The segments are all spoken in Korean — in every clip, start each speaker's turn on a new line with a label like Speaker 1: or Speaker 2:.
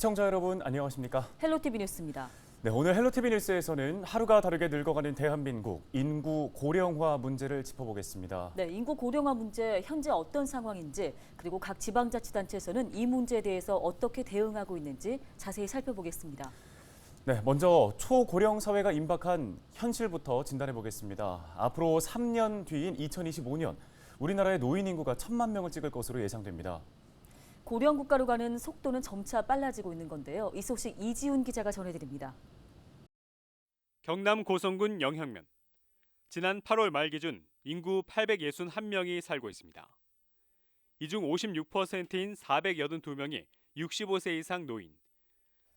Speaker 1: 시청자 여러분 안녕하십니까?
Speaker 2: 헬로티비 뉴스입니다.
Speaker 1: 네, 오늘 헬로티비 뉴스에서는 하루가 다르게 늙어가는 대한민국 인구 고령화 문제를 짚어보겠습니다.
Speaker 2: 네, 인구 고령화 문제 현재 어떤 상황인지 그리고 각 지방자치단체에서는 이 문제에 대해서 어떻게 대응하고 있는지 자세히 살펴보겠습니다.
Speaker 1: 네, 먼저 초고령 사회가 임박한 현실부터 진단해 보겠습니다. 앞으로 3년 뒤인 2025년 우리나라의 노인 인구가 1,000만 명을 찍을 것으로 예상됩니다.
Speaker 2: 고령 국가로 가는 속도는 점차 빨라지고 있는 건데요. 이 소식 이지훈 기자가 전해드립니다.
Speaker 3: 경남 고성군 영향면. 지난 8월 말 기준 인구 861명이 살고 있습니다. 이 중 56%인 482명이 65세 이상 노인,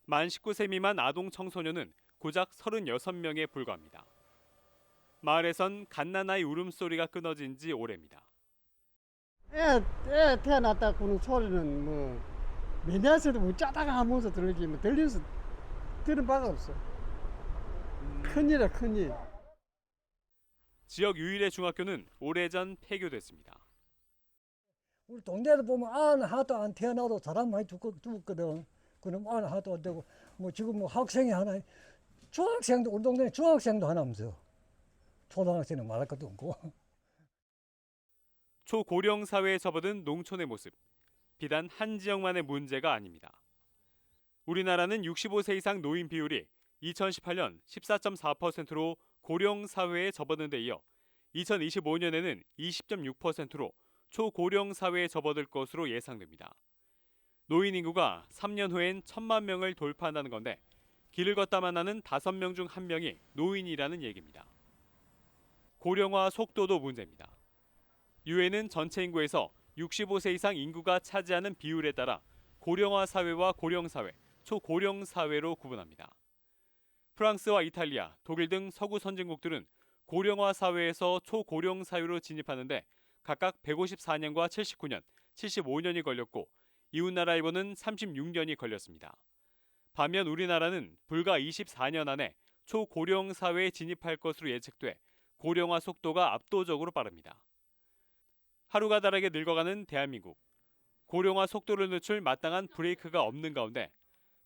Speaker 3: 만 19세 미만 아동 청소년은 고작 36명에 불과합니다. 마을에선 갓난아이 울음소리가 끊어진 지 오래입니다.
Speaker 4: 애 태어났다 그런 소리는 뭐 매년에도 뭐 짜다가 하면서 들리지 뭐 들려서 들은 바가 없어. 큰일이야 큰일.
Speaker 3: 지역 유일의 중학교는 오래전 폐교됐습니다.
Speaker 5: 우리 동네에도 보면 아는 하도 안 태어나도 사람 많이 죽었거든. 그럼 아는 하도 안 되고 뭐 지금 뭐 학생이 하나, 중학생도 우리 동네 중학생도 하나 없어. 초등학생은 말할 것도 없고.
Speaker 3: 초고령 사회에 접어든 농촌의 모습, 비단 한 지역만의 문제가 아닙니다. 우리나라는 65세 이상 노인 비율이 2018년 14.4%로 고령 사회에 접어든 데 이어 2025년에는 20.6%로 초고령 사회에 접어들 것으로 예상됩니다. 노인 인구가 3년 후엔 1,000만 명을 돌파한다는 건데 길을 걷다만 하는 5명 중 1명이 노인이라는 얘기입니다. 고령화 속도도 문제입니다. 유엔은 전체 인구에서 65세 이상 인구가 차지하는 비율에 따라 고령화 사회와 고령 사회, 초고령 사회로 구분합니다. 프랑스와 이탈리아, 독일 등 서구 선진국들은 고령화 사회에서 초고령 사회로 진입하는데 각각 154년과 79년, 75년이 걸렸고 이웃나라 일본은 36년이 걸렸습니다. 반면 우리나라는 불과 24년 안에 초고령 사회에 진입할 것으로 예측돼 고령화 속도가 압도적으로 빠릅니다. 하루가 다르게 늙어가는 대한민국. 고령화 속도를 늦출 마땅한 브레이크가 없는 가운데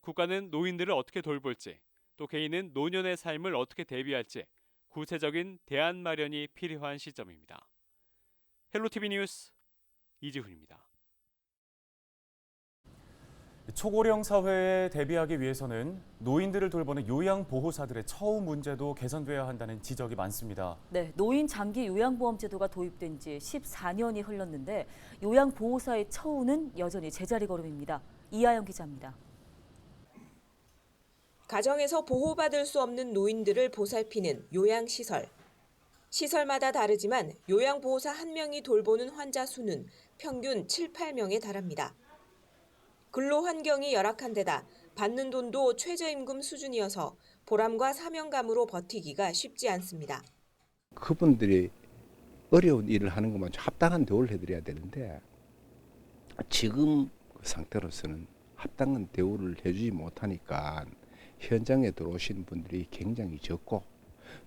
Speaker 3: 국가는 노인들을 어떻게 돌볼지, 또 개인은 노년의 삶을 어떻게 대비할지 구체적인 대안 마련이 필요한 시점입니다. 헬로티비 뉴스 이지훈입니다.
Speaker 1: 초고령 사회에 대비하기 위해서는 노인들을 돌보는 요양보호사들의 처우 문제도 개선돼야 한다는 지적이 많습니다.
Speaker 2: 네, 노인 장기 요양보험 제도가 도입된 지 14년이 흘렀는데 요양보호사의 처우는 여전히 제자리 걸음입니다. 이하영 기자입니다.
Speaker 6: 가정에서 보호받을 수 없는 노인들을 보살피는 요양시설. 시설마다 다르지만 요양보호사 1명이 돌보는 환자 수는 평균 7, 8명에 달합니다. 근로 환경이 열악한 데다 받는 돈도 최저임금 수준이어서 보람과 사명감으로 버티기가 쉽지 않습니다.
Speaker 7: 그분들이 어려운 일을 하는 것만 합당한 대우를 해드려야 되는데 지금 그 상태로서는 합당한 대우를 해주지 못하니까 현장에 들어오시는 분들이 굉장히 적고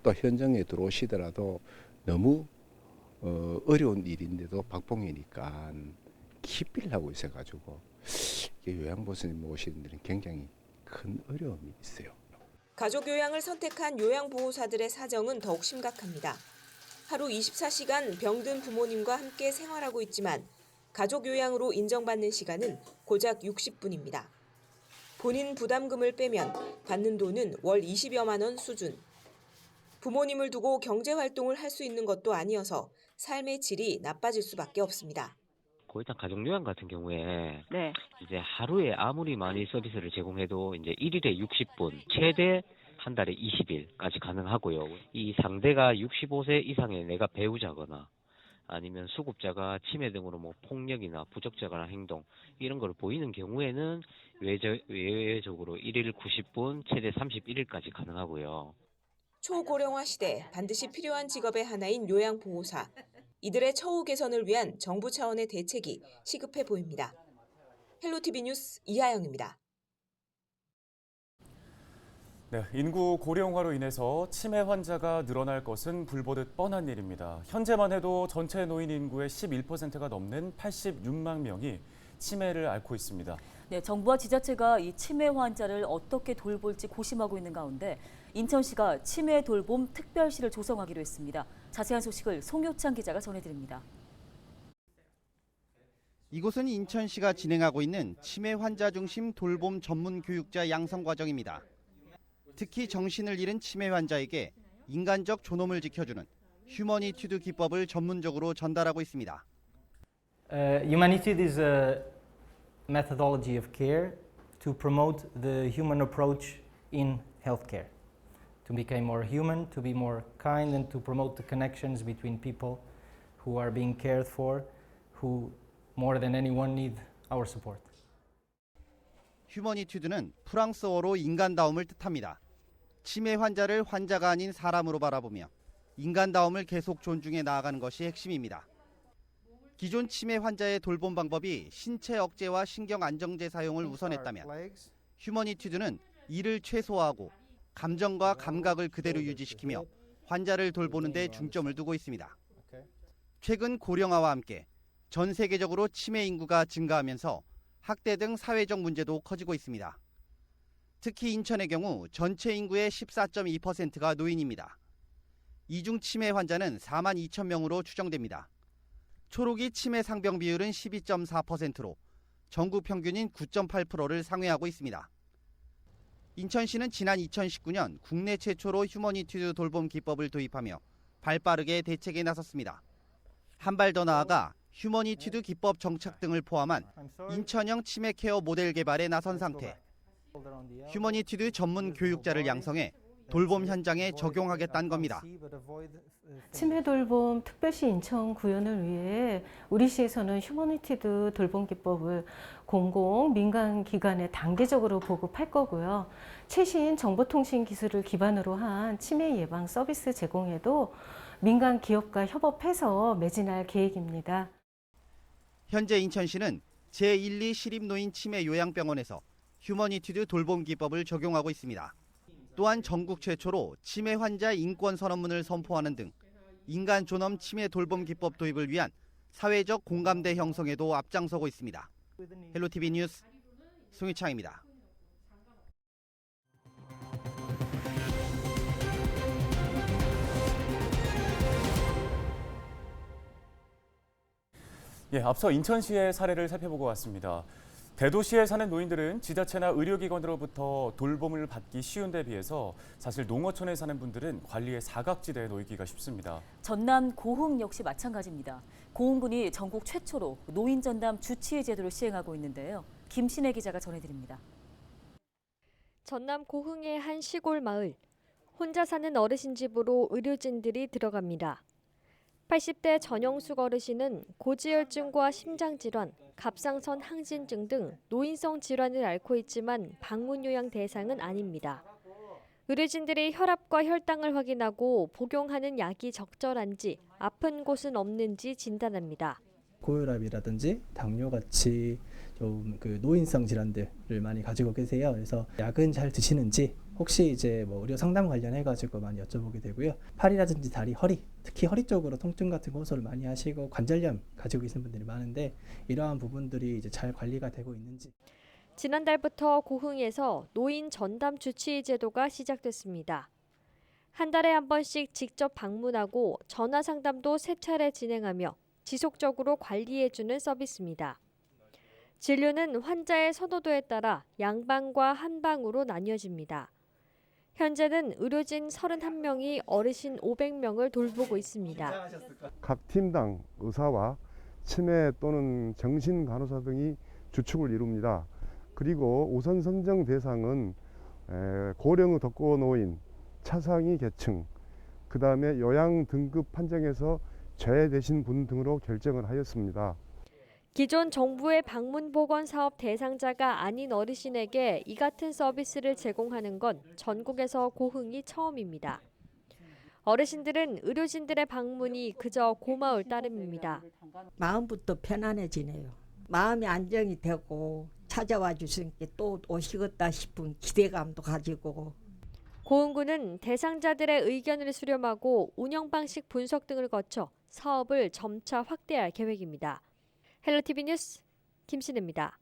Speaker 7: 또 현장에 들어오시더라도 너무 어려운 일인데도 박봉이니까 기피를 하고 있어가지고 요양보호사님 모시는 데는 굉장히 큰 어려움이 있어요.
Speaker 6: 가족 요양을 선택한 요양보호사들의 사정은 더욱 심각합니다. 하루 24시간 병든 부모님과 함께 생활하고 있지만 가족 요양으로 인정받는 시간은 고작 60분입니다. 본인 부담금을 빼면 받는 돈은 월 20여만 원 수준. 부모님을 두고 경제활동을 할 수 있는 것도 아니어서 삶의 질이 나빠질 수밖에 없습니다.
Speaker 8: 일단 가족요양 같은 경우에
Speaker 2: 네.
Speaker 8: 이제 하루에 아무리 많이 서비스를 제공해도 이제 1일에 60분, 최대 한 달에 20일까지 가능하고요. 이 상대가 65세 이상의 내가 배우자거나 아니면 수급자가 치매 등으로 뭐 폭력이나 부적절한 행동 이런 걸 보이는 경우에는 외외적으로 1일 90분, 최대 31일까지 가능하고요.
Speaker 6: 초고령화 시대 반드시 필요한 직업의 하나인 요양보호사. 이들의 처우 개선을 위한 정부 차원의 대책이 시급해 보입니다. 헬로티비 뉴스 이하영입니다.
Speaker 1: 네, 인구 고령화로 인해서 치매 환자가 늘어날 것은 불보듯 뻔한 일입니다. 현재만 해도 전체 노인 인구의 11%가 넘는 86만 명이 치매를 앓고 있습니다.
Speaker 2: 네, 정부와 지자체가 이 치매 환자를 어떻게 돌볼지 고심하고 있는 가운데 인천시가 치매 돌봄 특별시를 조성하기로 했습니다. 자세한 소식을 송효창 기자가 전해드립니다.
Speaker 9: 이곳은 인천시가 진행하고 있는 치매 환자 중심 돌봄 전문 교육자 양성 과정입니다. 특히 정신을 잃은 치매 환자에게 인간적 존엄을 지켜주는 휴머니튜드 기법을 전문적으로 전달하고 있습니다.
Speaker 10: Humanitude is a methodology of care to promote the human approach in healthcare, to become more human, to be more kind, and to promote the connections between people who are being cared for, who more than anyone need our support.
Speaker 9: 휴머니튜드는 프랑스어로 인간다움을 뜻합니다. 치매 환자를 환자가 아닌 사람으로 바라보며 인간다움을 계속 존중해 나아가는 것이 핵심입니다. 기존 치매 환자의 돌봄 방법이 신체 억제와 신경 안정제 사용을 우선했다면 휴머니튜드는 이를 최소화하고 감정과 감각을 그대로 유지시키며 환자를 돌보는 데 중점을 두고 있습니다. 최근 고령화와 함께 전 세계적으로 치매 인구가 증가하면서 학대 등 사회적 문제도 커지고 있습니다. 특히 인천의 경우 전체 인구의 14.2%가 노인입니다. 이중 치매 환자는 4만 2천 명으로 추정됩니다. 초록이 치매 상병 비율은 12.4%로 전국 평균인 9.8%를 상회하고 있습니다. 인천시는 지난 2019년 국내 최초로 휴머니튜드 돌봄 기법을 도입하며 발빠르게 대책에 나섰습니다. 한 발 더 나아가 휴머니튜드 기법 정착 등을 포함한 인천형 치매 케어 모델 개발에 나선 상태. 휴머니튜드 전문 교육자를 양성해 돌봄 현장에 적용하겠다는 겁니다.
Speaker 11: 치매 돌봄 특별시 인천 구현을 위해 우리 시에서는 휴머니티드 돌봄 기법을 공공 민간 기관에 단계적으로 보급할 거고요. 최신 정보통신 기술을 기반으로 한 치매 예방 서비스 제공에도 민간 기업과 협업해서 매진할 계획입니다.
Speaker 9: 현재 인천시는 제1, 2 시립노인 치매 요양병원에서 휴머니튜드 돌봄 기법을 적용하고 있습니다. 또한 전국 최초로 치매 환자 인권 선언문을 선포하는 등 인간 존엄 치매 돌봄 기법 도입을 위한 사회적 공감대 형성에도 앞장서고 있습니다. 헬로티비 뉴스 송희창입니다.
Speaker 1: 예, 앞서 인천시의 사례를 살펴보고 왔습니다. 대도시에 사는 노인들은 지자체나 의료기관으로부터 돌봄을 받기 쉬운 데 비해서 사실 농어촌에 사는 분들은 관리의 사각지대에 놓이기가 쉽습니다.
Speaker 2: 전남 고흥 역시 마찬가지입니다. 고흥군이 전국 최초로 노인전담 주치의 제도를 시행하고 있는데요. 김신혜 기자가 전해드립니다.
Speaker 12: 전남 고흥의 한 시골 마을. 혼자 사는 어르신 집으로 의료진들이 들어갑니다. 80대 전영숙 어르신은 고지혈증과 심장질환, 갑상선 항진증 등 노인성 질환을 앓고 있지만 방문 요양 대상은 아닙니다. 의료진들이 혈압과 혈당을 확인하고 복용하는 약이 적절한지, 아픈 곳은 없는지 진단합니다.
Speaker 13: 고혈압이라든지 당뇨같이 좀 노인성 질환들을 많이 가지고 계세요. 그래서 약은 잘 드시는지 혹시 이제 의료 상담 관련해가지고 많이 여쭤보게 되고요. 팔이라든지 다리, 허리, 특히 허리 쪽으로 통증 같은 거 호소를 많이 하시고 관절염 가지고 계신 분들이 많은데 이러한 부분들이 이제 잘 관리가 되고 있는지.
Speaker 12: 지난달부터 고흥에서 노인 전담 주치의 제도가 시작됐습니다. 한 달에 한 번씩 직접 방문하고 전화 상담도 3차례 진행하며 지속적으로 관리해주는 서비스입니다. 진료는 환자의 선호도에 따라 양방과 한방으로 나뉘어집니다. 현재는 의료진 31명이 어르신 500명을 돌보고 있습니다.
Speaker 14: 각 팀당 의사와 치매 또는 정신 간호사 등이 주축을 이룹니다. 그리고 우선 선정 대상은 고령 덕고 노인, 차상위 계층, 그 다음에 요양 등급 판정에서 제외되신 분 등으로 결정을 하였습니다.
Speaker 12: 기존 정부의 방문보건 사업 대상자가 아닌 어르신에게 이 같은 서비스를 제공하는 건 전국에서 고흥이 처음입니다. 어르신들은 의료진들의 방문이 그저 고마울 따름입니다.
Speaker 15: 마음부터 편안해지네요. 마음이 안정이 되고 찾아와 주시니까 또 오시겠다 싶은 기대감도 가지고.
Speaker 12: 고흥군은 대상자들의 의견을 수렴하고 운영 방식 분석 등을 거쳐 사업을 점차 확대할 계획입니다. 헬로티비 뉴스 김신혜입니다.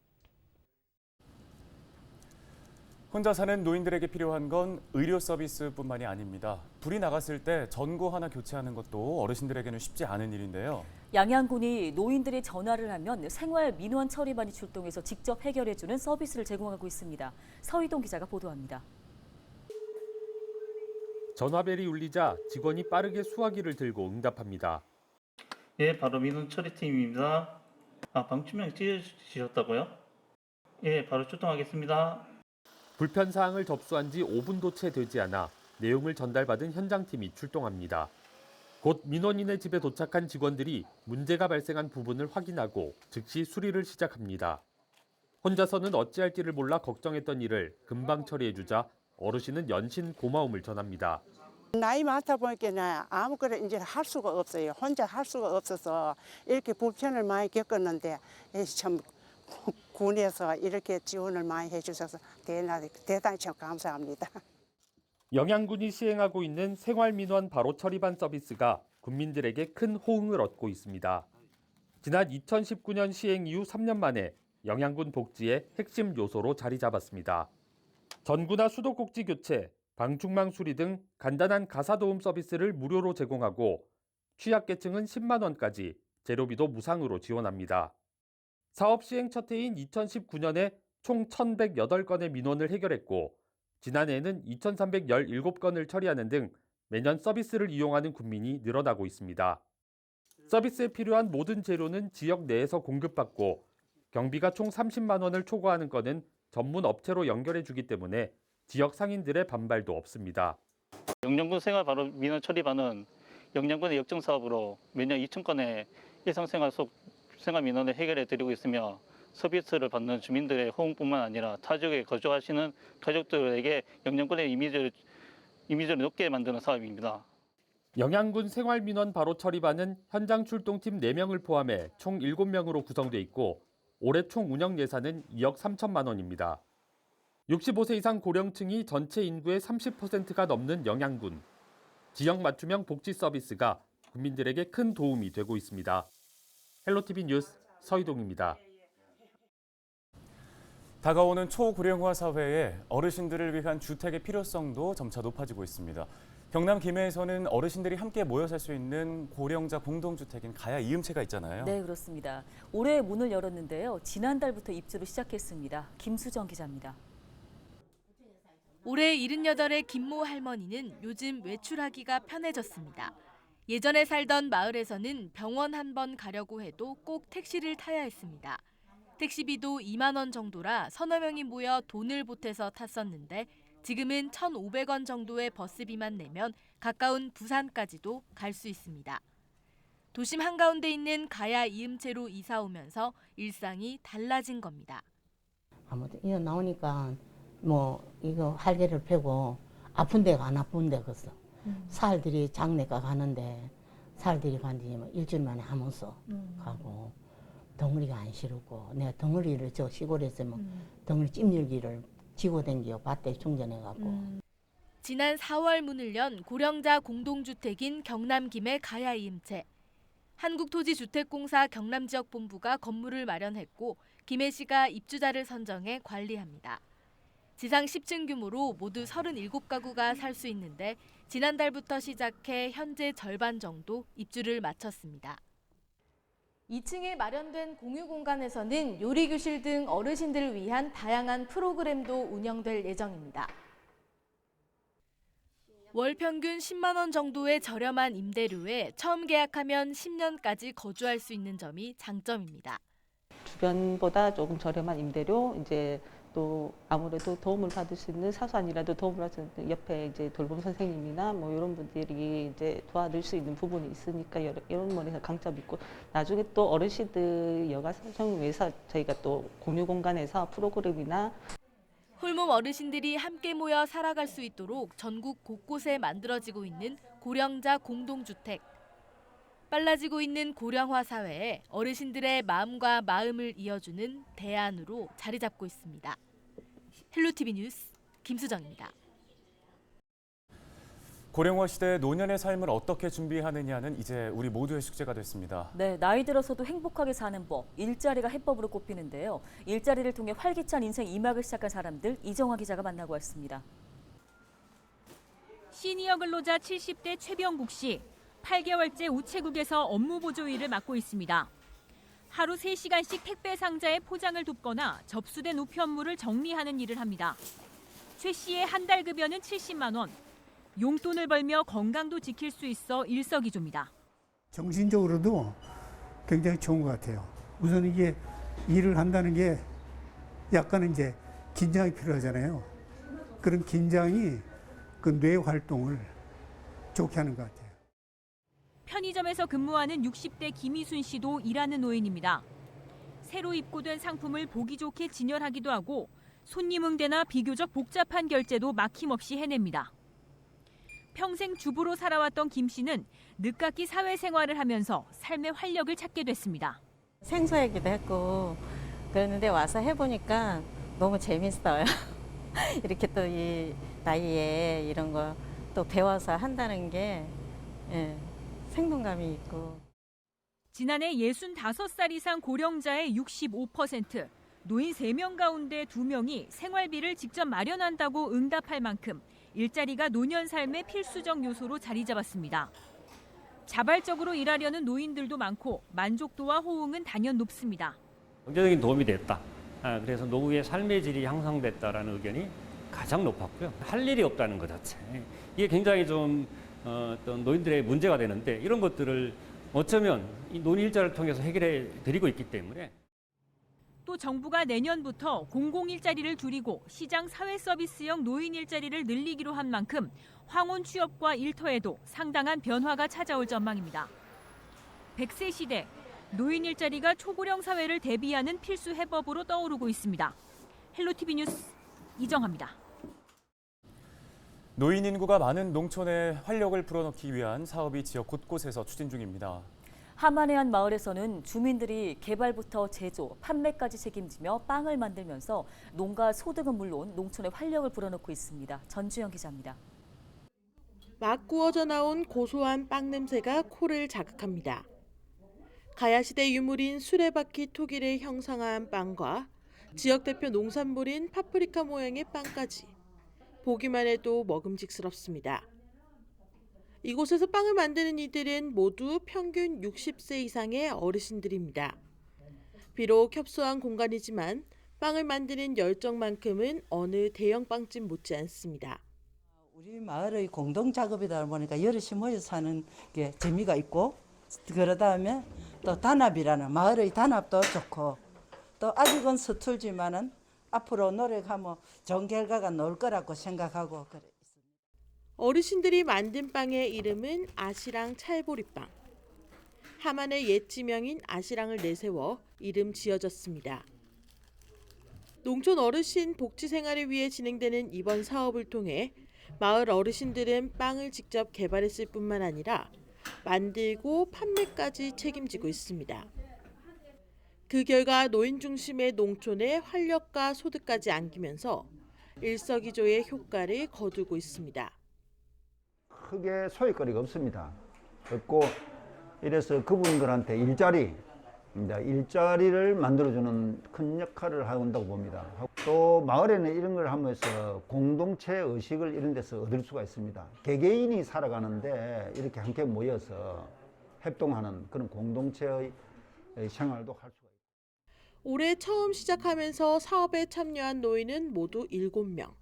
Speaker 1: 혼자 사는 노인들에게 필요한 건 의료 서비스뿐만이 아닙니다. 불이 나갔을 때 전구 하나 교체하는 것도 어르신들에게는 쉽지 않은 일인데요.
Speaker 2: 양양군이 노인들이 전화를 하면 생활 민원 처리반이 출동해서 직접 해결해주는 서비스를 제공하고 있습니다. 서희동 기자가 보도합니다.
Speaker 16: 전화벨이 울리자 직원이 빠르게 수화기를 들고 응답합니다.
Speaker 17: 예, 바로 민원 처리팀입니다. 방충망 찢어지셨다고요? 예, 바로 출동하겠습니다.
Speaker 16: 불편 사항을 접수한 지 5분도 채 되지 않아 내용을 전달받은 현장팀이 출동합니다. 곧 민원인의 집에 도착한 직원들이 문제가 발생한 부분을 확인하고 즉시 수리를 시작합니다. 혼자서는 어찌할지를 몰라 걱정했던 일을 금방 처리해주자 어르신은 연신 고마움을 전합니다.
Speaker 18: 나이 많다 보니까 아무거나 이제 할 수가 없어요. 혼자 할 수가 없어서 이렇게 불편을 많이 겪었는데 참 군에서 이렇게 지원을 많이 해주셔서 대단히 참 감사합니다.
Speaker 16: 영양군이 시행하고 있는 생활민원 바로 처리반 서비스가 국민들에게 큰 호응을 얻고 있습니다. 지난 2019년 시행 이후 3년 만에 영양군 복지의 핵심 요소로 자리 잡았습니다. 전구나 수도꼭지 교체, 방충망 수리 등 간단한 가사도움 서비스를 무료로 제공하고 취약계층은 10만 원까지 재료비도 무상으로 지원합니다. 사업 시행 첫 해인 2019년에 총 1,108건의 민원을 해결했고 지난해에는 2,317건을 처리하는 등 매년 서비스를 이용하는 국민이 늘어나고 있습니다. 서비스에 필요한 모든 재료는 지역 내에서 공급받고 경비가 총 30만 원을 초과하는 건은 전문 업체로 연결해 주기 때문에 지역 상인들의 반발도 없습니다.
Speaker 17: 영양군 생활 바로 민원 처리반은 영양군의 역정 사업으로 매년 2,000건의 일상생활 속 생활 민원을 해결해 드리고 있으며 서비스를 받는 주민들의 호응뿐만 아니라 타 지역에 거주하시는 가족들에게 영양군의 이미지를 높게 만드는 사업입니다.
Speaker 16: 영양군 생활민원 바로 처리반은 현장 출동팀 4명을 포함해 총 7명으로 구성돼 있고 올해 총 운영 예산은 2억 3천만 원입니다. 65세 이상 고령층이 전체 인구의 30%가 넘는 영양군. 지역 맞춤형 복지 서비스가 국민들에게 큰 도움이 되고 있습니다. 헬로티비 뉴스 서희동입니다.
Speaker 1: 다가오는 초고령화 사회에 어르신들을 위한 주택의 필요성도 점차 높아지고 있습니다. 경남 김해에서는 어르신들이 함께 모여 살 수 있는 고령자 공동주택인 가야 이음채가 있잖아요.
Speaker 2: 네, 그렇습니다. 올해 문을 열었는데요. 지난달부터 입주를 시작했습니다. 김수정 기자입니다.
Speaker 19: 올해 78의 김모 할머니는 요즘 외출하기가 편해졌습니다. 예전에 살던 마을에서는 병원 한 번 가려고 해도 꼭 택시를 타야 했습니다. 택시비도 2만 원 정도라 서너 명이 모여 돈을 보태서 탔었는데 지금은 1,500원 정도의 버스비만 내면 가까운 부산까지도 갈 수 있습니다. 도심 한가운데 있는 가야 이음채로 이사 오면서 일상이 달라진 겁니다.
Speaker 20: 아무튼 이거 나오니까 뭐 이거 할개를 펴고 아픈 데가 안 아픈 데겠어. 살들이 장례가 가는데 살들이 간지 뭐 일주일 만에 하면서 가고 덩어리가 안 시르고 내가 덩어리를 저 시골에서 뭐 덩어리 찜질기를 지고 댕겨 밭에 충전해갖고.
Speaker 19: 지난 4월 문을 연 고령자 공동주택인 경남 김해 가야 이음채. 한국토지주택공사 경남지역본부가 건물을 마련했고 김해시가 입주자를 선정해 관리합니다. 지상 10층 규모로 모두 37가구가 살 수 있는데 지난달부터 시작해 현재 절반 정도 입주를 마쳤습니다. 2층에 마련된 공유 공간에서는 요리교실 등 어르신들을 위한 다양한 프로그램도 운영될 예정입니다. 월 평균 10만 원 정도의 저렴한 임대료에 처음 계약하면 10년까지 거주할 수 있는 점이 장점입니다.
Speaker 21: 주변보다 조금 저렴한 임대료, 이제 또 아무래도 도움을 받을 수 있는 사소한이라도 도움을 받을 수 있는 옆에 이제 돌봄 선생님이나 뭐 이런 분들이 이제 도와줄 수 있는 부분이 있으니까 이런 면에서 강점이 있고, 나중에 또 어르신들 여가 사정을 위해서 저희가 또 공유 공간에서 프로그램이나
Speaker 19: 홀몸 어르신들이 함께 모여 살아갈 수 있도록 전국 곳곳에 만들어지고 있는 고령자 공동주택. 빨라지고 있는 고령화 사회에 어르신들의 마음과 마음을 이어주는 대안으로 자리 잡고 있습니다. 헬로티비 뉴스 김수정입니다.
Speaker 1: 고령화 시대 노년의 삶을 어떻게 준비하느냐는 이제 우리 모두의 숙제가 됐습니다.
Speaker 2: 네, 나이 들어서도 행복하게 사는 법, 일자리가 해법으로 꼽히는데요. 일자리를 통해 활기찬 인생 2막을 시작한 사람들, 이정화 기자가 만나고 왔습니다.
Speaker 4: 시니어 근로자 70대 최병국 씨, 8개월째 우체국에서 업무 보조 일을 맡고 있습니다. 하루 3시간씩 택배 상자에 포장을 돕거나 접수된 우편물을 정리하는 일을 합니다. 최 씨의 한 달 급여는 70만 원. 용돈을 벌며 건강도 지킬 수 있어 일석이조입니다.
Speaker 22: 정신적으로도 굉장히 좋은 것 같아요. 우선 이게 일을 한다는 게 약간은 이제 긴장이 필요하잖아요. 그런 긴장이 그 뇌 활동을 좋게 하는 것 같아요.
Speaker 4: 편의점에서 근무하는 60대 김희순 씨도 일하는 노인입니다. 새로 입고된 상품을 보기 좋게 진열하기도 하고 손님 응대나 비교적 복잡한 결제도 막힘없이 해냅니다. 평생 주부로 살아왔던 김 씨는 늦깎이 사회생활을 하면서 삶의 활력을 찾게 됐습니다.
Speaker 23: 생소하기도 했고 그랬는데 와서 해보니까 너무 재밌어요. 이렇게 또 이 나이에 이런 거 또 배워서 한다는 게 생동감이 있고.
Speaker 4: 지난해 65살 이상 고령자의 65%, 노인 3명 가운데 2명이 생활비를 직접 마련한다고 응답할 만큼 일자리가 노년 삶의 필수적 요소로 자리 잡았습니다. 자발적으로 일하려는 노인들도 많고 만족도와 호응은 단연 높습니다.
Speaker 24: 경제적인 도움이 됐다. 그래서 노후의 삶의 질이 향상됐다라는 의견이 가장 높았고요. 할 일이 없다는 것 자체. 이게 굉장히 좀 어떤 노인들의 문제가 되는데 이런 것들을 어쩌면 이 노인 일자를 통해서 해결해 드리고 있기 때문에.
Speaker 4: 또 정부가 내년부터 공공일자리를 줄이고 시장 사회서비스형 노인 일자리를 늘리기로 한 만큼 황혼 취업과 일터에도 상당한 변화가 찾아올 전망입니다. 100세 시대, 노인 일자리가 초고령 사회를 대비하는 필수 해법으로 떠오르고 있습니다. 헬로티비 뉴스 이정화입니다.
Speaker 1: 노인 인구가 많은 농촌에 활력을 불어넣기 위한 사업이 지역 곳곳에서 추진 중입니다.
Speaker 2: 함안의 한 마을에서는 주민들이 개발부터 제조, 판매까지 책임지며 빵을 만들면서 농가 소득은 물론 농촌에 활력을 불어넣고 있습니다. 전주영 기자입니다.
Speaker 25: 막 구워져 나온 고소한 빵 냄새가 코를 자극합니다. 가야시대 유물인 수레바퀴 토기를 형상화한 빵과 지역 대표 농산물인 파프리카 모양의 빵까지 보기만 해도 먹음직스럽습니다. 이곳에서 빵을 만드는 이들은 모두 평균 60세 이상의 어르신들입니다. 비록 협소한 공간이지만 빵을 만드는 열정만큼은 어느 대형 빵집 못지 않습니다.
Speaker 26: 우리 마을의 공동 작업이다 보니까 여럿이 모여서 하는 게 재미가 있고 그러다 하면 또 단합이라는 마을의 단합도 좋고 또 아직은 서툴지만은 앞으로 노력하면 좋은 결과가 나올 거라고 생각하고 그래.
Speaker 25: 어르신들이 만든 빵의 이름은 아시랑 찰보리빵. 함안의 옛 지명인 아시랑을 내세워 이름 지어졌습니다. 농촌 어르신 복지 생활을 위해 진행되는 이번 사업을 통해 마을 어르신들은 빵을 직접 개발했을 뿐만 아니라 만들고 판매까지 책임지고 있습니다. 그 결과 노인 중심의 농촌에 활력과 소득까지 안기면서 일석이조의 효과를 거두고 있습니다.
Speaker 27: 크게 소일거리가 없습니다. 없고 이래서 그분들한테 일자리를 만들어주는 큰 역할을 한다고 봅니다. 또 마을에는 이런 걸 하면서 공동체 의식을 이런 데서 얻을 수가 있습니다. 개개인이 살아가는데 이렇게 함께 모여서 협동하는 그런 공동체의 생활도 할 수가 있습니다.
Speaker 25: 올해 처음 시작하면서 사업에 참여한 노인은 모두 7명.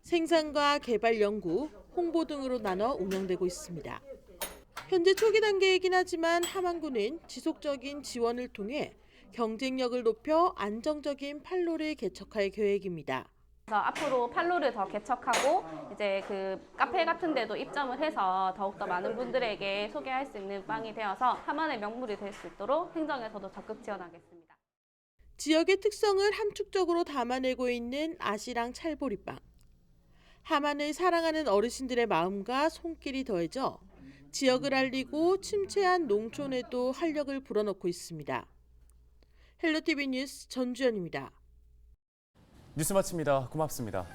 Speaker 25: 생산과 개발 연구, 홍보 등으로 나눠 운영되고 있습니다. 현재 초기 단계이긴 하지만 함안군은 지속적인 지원을 통해 경쟁력을 높여 안정적인 판로를 개척할 계획입니다.
Speaker 28: 앞으로 판로를 더 개척하고 이제 그 카페 같은 데도 입점을 해서 더욱더 많은 분들에게 소개할 수 있는 빵이 되어서 함안의 명물이 될 수 있도록 행정에서도 적극 지원하겠습니다.
Speaker 25: 지역의 특성을 함축적으로 담아내고 있는 아시랑 찰보리빵. 함안을 사랑하는 어르신들의 마음과 손길이 더해져 지역을 알리고 침체한 농촌에도 활력을 불어넣고 있습니다. 헬로티비 뉴스 전주연입니다.
Speaker 1: 뉴스 마칩니다. 고맙습니다.